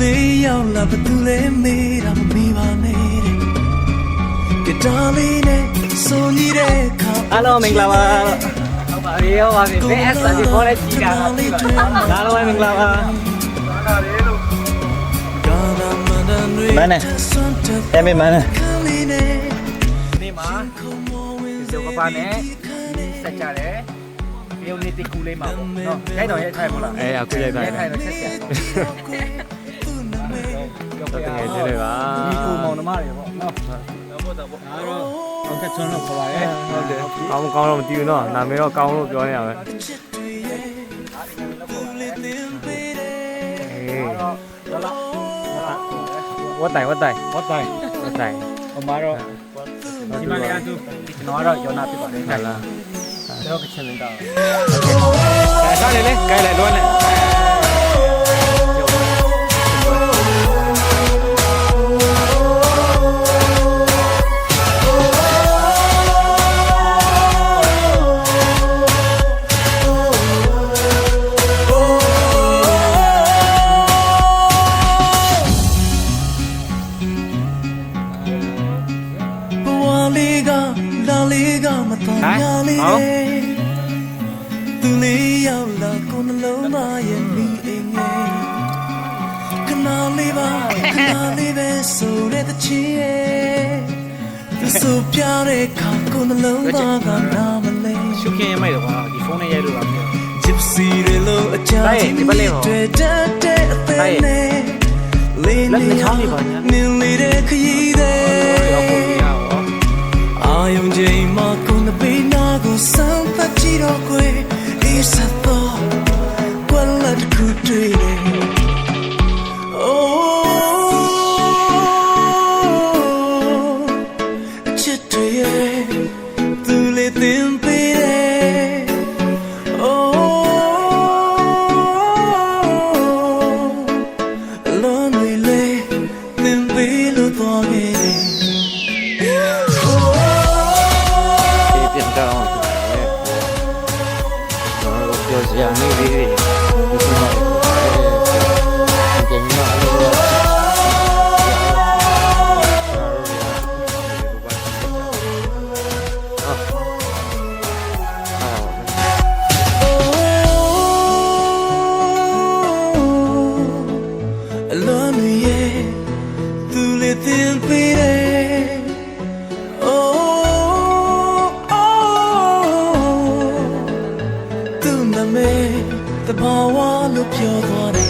လေးရောက်လာဘသူလဲမေးတာမမေးပါနဲ့ကတားလေးနဲ့ဆိုညီတဲ့ခါအားလုံးမင်္ဂလာပါဟုတ်ပါပြီဟုတ်ပါပြီဘယ်အစားဒီခေါ်လဲကြီးတာပါလားလုံးမင်္ဂလာပါမန်းနဲ့အဲ့မေမန်းနဲ့ဒီမှာဒီစပပါနဲ့ဆက်ကြတယ်ရုံလေးတိကူလေးမှာပေါ့နော်ရိုက်တော့ရိုက်ထိုင်မလားအခုရိုက်ထိုင်တော့ဆက်ဆက်တော့တကယ်ကြည့်လေပါဒီကူမောင်နှမတွေပေါ့နော်တော့ပေါ့အားတော့ဟုတ်ကဲ့ကျွန်တော်ခေါ်ပါရဲဟုတ်တယ်အောင်းကောင်းတော့မသိဘူးနော်နာမည်တော့ကောင်းလို့ပြောနေရပဲဝတ်တိုင်ဟိုမှာတော့ဒီမှာလည်းအတူကျွန်တော်ကတော့ယောနာဖြစ်ပါတယ်ဟုတ်လားကျွန်တော်ကချင်နေတာစားလေလေကြိုက်လိုက်လွှမ်းလိုက်လာလေးကမတော်ညာလေးသူလေးရောက်လာကိုနှလုံးသားရဲ့မိအိမ်ငယ်ခဏလေးပါခဏလေးပဲဆိုတဲ့တချီရဲ့သူဆိုပြတဲ့ခါကိုနှလုံးသားကနာမလဲရှုခင်းရမိုက်တော့ကွာဒီဖုန်းနဲ့ရိုက်လို့ပါပြော Gypsy တွေလို့အချာကြီးတွေ့တဲ့အသေးနဲ့လေးနေချောင်းနေပါညာနင်းလေးတဲ့ခရီးတဲ့ယုံကြည်မကုန်တဲ့ဘေးနာကိုစမ်းသပ်ကြည့်တော့ကွယ်ဒီစတော့ကွယ်လက်ခုတွေ့တယ် Oh ချစ်တွေရဲ့သူလေးတင်ပေးတယ် Oh လုံးလေးလေးတင်ပေးလို့တော့ခဲ့อย่างนี้ดีดีคุณหมอเก่งมากเลยลมเย่သူလေးတင်ပေးတယ်โอ้the power look your body